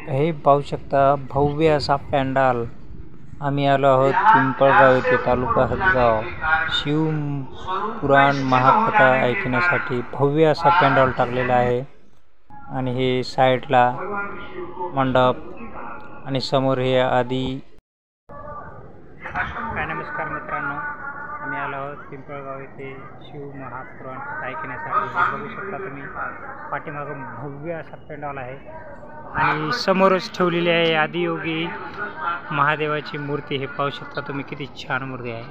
हे पाहू शकता भव्य असा पॅन्डाल। आम्ही आलो आहोत पिंपळगाव येथे, तालुका हदगाव, शिवपुराण महाकथा ऐकण्यासाठी। भव्य असा पॅन्डाल टाकलेला आहे आणि हे साईडला मंडप आणि समोर हे आधी। नमस्कार मित्रांनो, आम्ही आलो आहोत पिंपळगाव येथे शिव महापुराण कथा ऐकण्यासाठी। हे बघू शकता तुम्ही, पाठीमागून भव्य असा पॅन्डाल आहे आणि समोरच ठेवलेली आहे आदियोगी महादेवाची मूर्ती। हे पाहू शकता तुम्ही, किती छान मूर्ती आहे।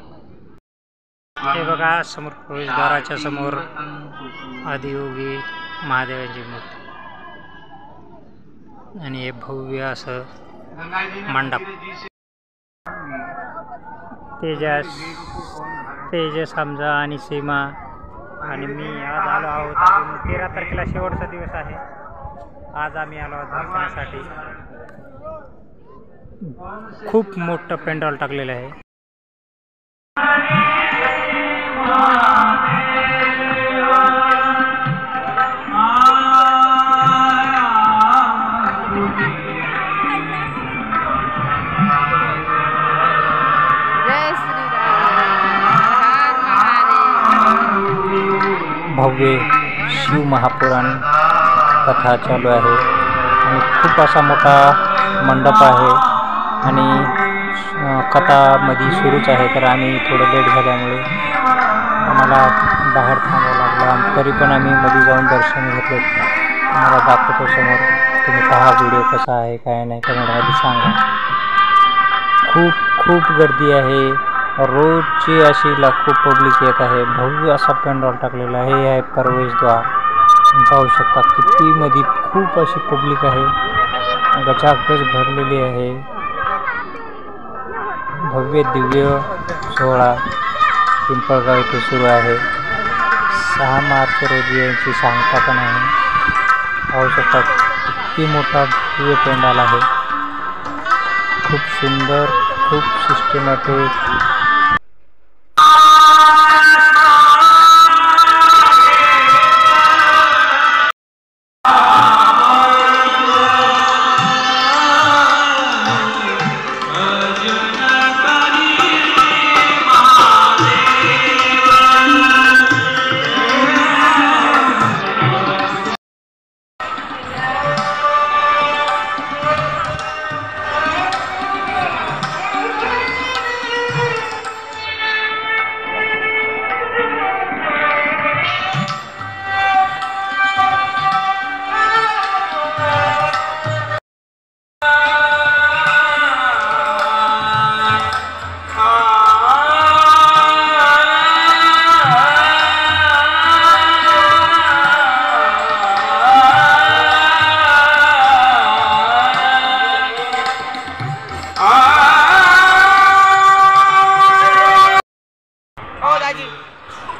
हे बघा समोर प्रवेशद्वाराच्या समोर आदियोगी महादेवाची मूर्ती आणि हे भव्य असं मंडप। तेजस हमजा आणि सीमा आणि मी आज आलो आहोत। अजून 13 तारखेला शेवटचा दिवस आहे। आज आम्ही आलो आहोत दर्शनासाठी। खूप मोठं पॅन्डाल टाकलेलं आहे। भव्य शिव महापुराण कथा चालू आहे आणि खूप असा मोठा मंडप आहे आणि कथा मध्ये सुरूच आहे। तर आम्ही थोडं लेट झाल्यामुळे आम्हाला बाहेर थांबावं लागलं, तरी पण आम्ही मध्ये जाऊन दर्शन घेतलं। तुम्हाला दाखवतो समोर, तुम्ही पहा व्हिडिओ कसा आहे काय नाही कमेंटमध्ये सांगा। खूप गर्दी आहे, रोजची अशी लाखो पब्लिक येत आहे। भव्य असा पॅन्डाल टाकलेला आहे। हे आहे प्रवेशद्वार, पाहू शकता किती मध्ये खूप अशी पब्लिक आहे, गचागच भरलेली आहे। भव्य दिव्य सोहळा पिंपळगाव येथे सुरू आहे। 6 मार्च रोजी यांची सांगता पण आहे। पाहू शकता किती मोठा भव्य पॅन्डाल आहे, खूप सुंदर, खूप सिस्टमॅटिक।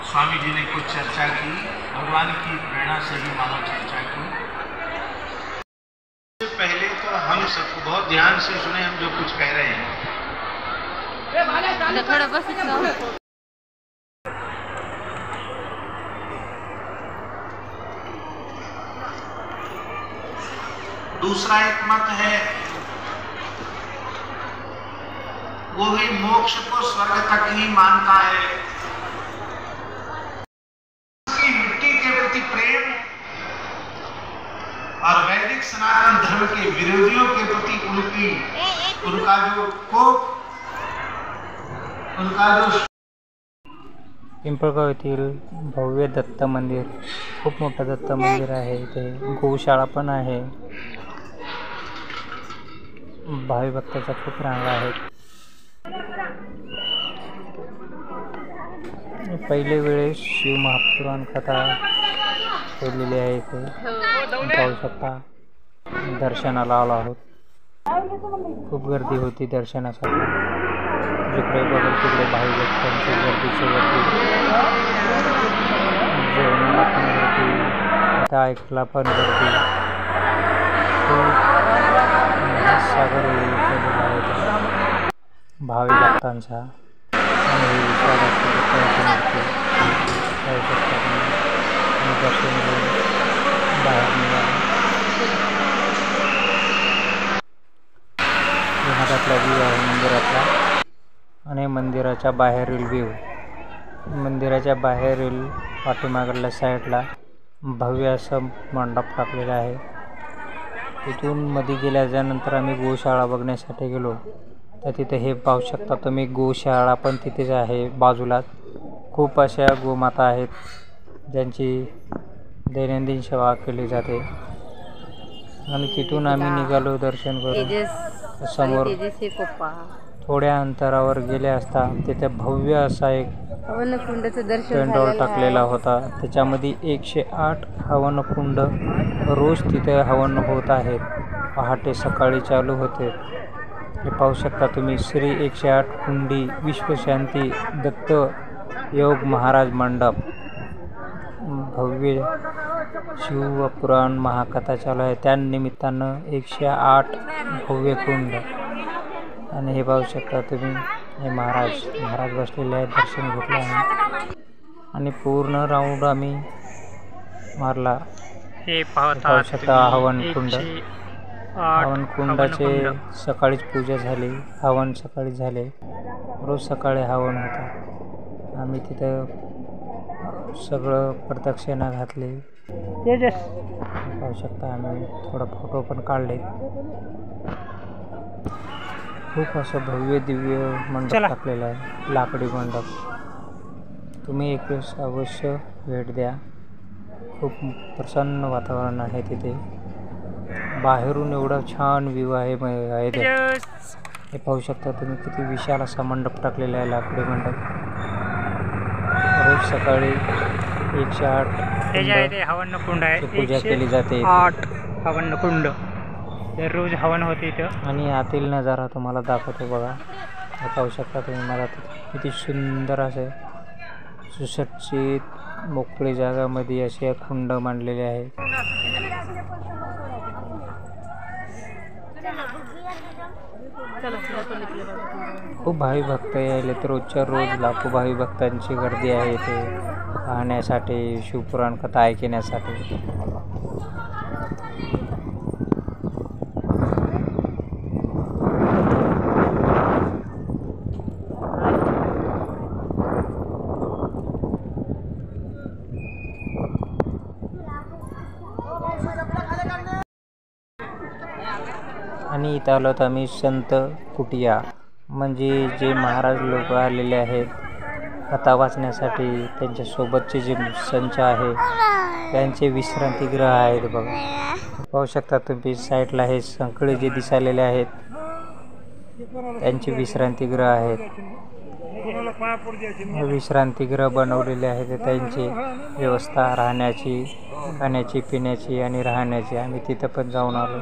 स्वामी जी ने कुछ चर्चा की, भगवान की प्रेरणा से भी मानव चर्चा की। पहले तो हम सबको बहुत ध्यान से सुने, हम जो कुछ कह रहे हैं। दूसरा एक मत है, वो भी मोक्ष को स्वर्ग तक ही मानता है। मिट्टी के प्रति प्रेम और वैदिक सनातन धर्म के विरोधियों के प्रति उनका जो पिंपळगाव येथील भव्य दत्त मंदिर, खूप मोठं दत्त मंदिर आहे। इथे गोशाळा पण आहे, भावी भक्ताच्या खूप रांगा आहेत। पहिले वेळेस शिव महापुराण कथा ठेवलेली आहे इथे, पाहू शकता। दर्शनाला आलो आहोत, खूप गर्दी होती दर्शनासाठी। जिकडे बघल तिकडे भावी भक्तांची गर्दीची गर्दी, जेवणाला पण गर्दी, कथा ऐकला पण गर्दी। खूप सागर भावी भक्तांचा आणि दर्शन घेऊन बाहेर निघालो। भागातला व्ह्यू आहे मंदिरातला आणि मंदिराच्या बाहेरील व्ह्यू. मंदिराच्या बाहेरील पाठीमागल्या साईडला भव्य असं मंडप टाकलेला आहे. तिथून मध्ये गेल्यानंतर आम्ही गोशाळा बघण्यासाठी गेलो, तर तिथे हे पाहू शकता तुम्ही, गोशाळा पण तिथेच आहे बाजूलाच. खूप अशा गोमाता आहेत ज्यांची दैनंदिन सेवा केली जाते. आणि तिथून आम्ही निघालो दर्शन करून. समोर थोड्या अंतरावर गेले असता तिथे भव्य असा एक पेंडॉल टाकलेला होता. त्याच्यामध्ये 108 हवनकुंड रोज तिथे हवन होत आहेत. पहाटे सकाळी चालू होते. हे पाहू शकता तुम्ही, श्री 108 कुंडी विश्वशांती दत्त योग महाराज मंडप. भव्य शिव पुराण महाकथा चालू आहे, त्यानिमित्तानं 108 भव्य कुंड. आणि हे पाहू शकता तुम्ही, हे महाराज बसलेले आहेत, दर्शन घेतले आहे. आणि पूर्ण राऊंड आम्ही मारला. हे पाहू शकता हवनकुंड. हवनकुंडाचे सकाळीच पूजा झाली, हवन सकाळी झाले. रोज सकाळी हवन होतं. आम्ही तिथं सगळं प्रदक्षिणा घातली. पाहू शकता आम्ही थोडा फोटो पण काढले. खूप असं भव्य दिव्य मंडप टाकलेलं आहे, लाकडी मंडप. तुम्ही एक वेळेस अवश्य भेट द्या. खूप प्रसन्न वातावरण आहे तिथे. बाहेरून एवढा छान व्ह्यू आहे. हे पाहू शकता तुम्ही, किती विशाल असा मंडप टाकलेला आहे, लाकडी मंडप. रोज सकाळी 108 हवनकुंड आहे, पूजा केली जाते. 8 हवनकुंड रोज हवन होते इथं. आणि आतील नजारा तुम्हाला दाखवतो बघा. हे पाहू शकता तुम्ही, मला किती सुंदर असे सुसज्जित मोकळी जागामध्ये असे कुंड मांडलेले आहेत. खूप भावी भक्त यायले तर रोजच्या रोज लाखो भावी भक्तांची गर्दी आहे इथे पाहण्यासाठी, शिवपुराण कथा ऐकण्यासाठी. आणि इथं आलो तर आम्ही संत कुटिया, म्हणजे जे महाराज लोक आलेले आहेत कथा वाचण्यासाठी, त्यांच्यासोबतचे जे संच आहे त्यांचे विश्रांतीगृह आहेत बघा. पाहू शकता तुम्ही साईडला हे संकळे जे दिसायलेले आहेत त्यांचे विश्रांतीगृह आहेत. विश्रांतीगृह बनवलेले आहेत, त्यांची व्यवस्था राहण्याची, खाण्याची, पिण्याची आणि राहण्याची. आम्ही तिथं पण जाऊन आलो.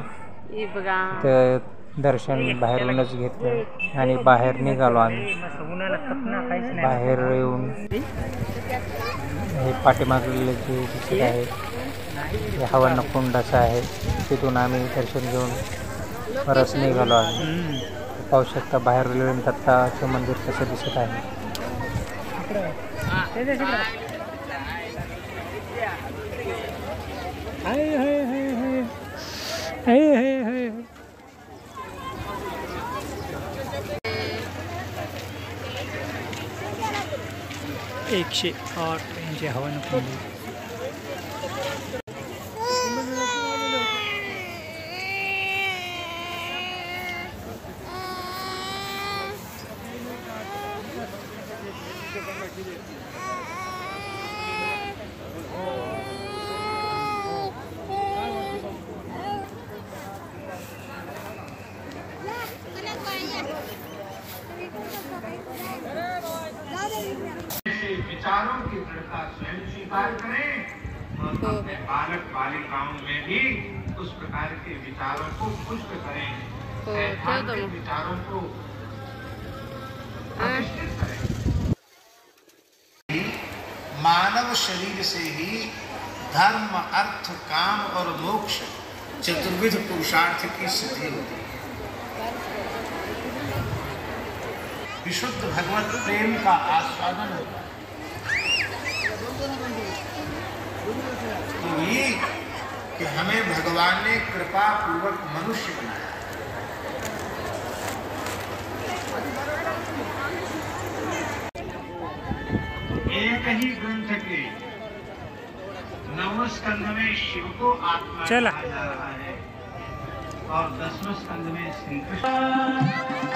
तर दर्शन बाहेरूनच घेतलं आणि बाहेर निघालो आम्ही. बाहेर येऊन हे पाठीमागले जे दिसत आहे हे हवनकुंडाचं आहे. तिथून आम्ही दर्शन घेऊन परत निघालो आम्ही. पाहू शकता बाहेरून दत्ताचं मंदिर कसं दिसत आहे. एकशे 8 यांचे हवनकुंड. विचारों की दृढ़ता स्वयं स्वीकार करें और अपने बालक बालिकाओं में भी उस प्रकार के विचारों को पुष्ट करें, सैद्धांतिक विचारों को प्रतिष्ठित करें। मानव शरीर से ही धर्म, अर्थ, काम और मोक्ष चतुर्विध पुरुषार्थ की सिद्धि होती है। विशुद्ध भगवत प्रेम का आस्वादन होता है। तो ये कि हमें भगवान ने कृपा पूर्वक मनुष्य बनाया, एक ही ग्रंथ के 9वें स्कंद में शिव को आत्मा चला। कहा जा रहा है और 10वें स्कंद में श्री कृष्ण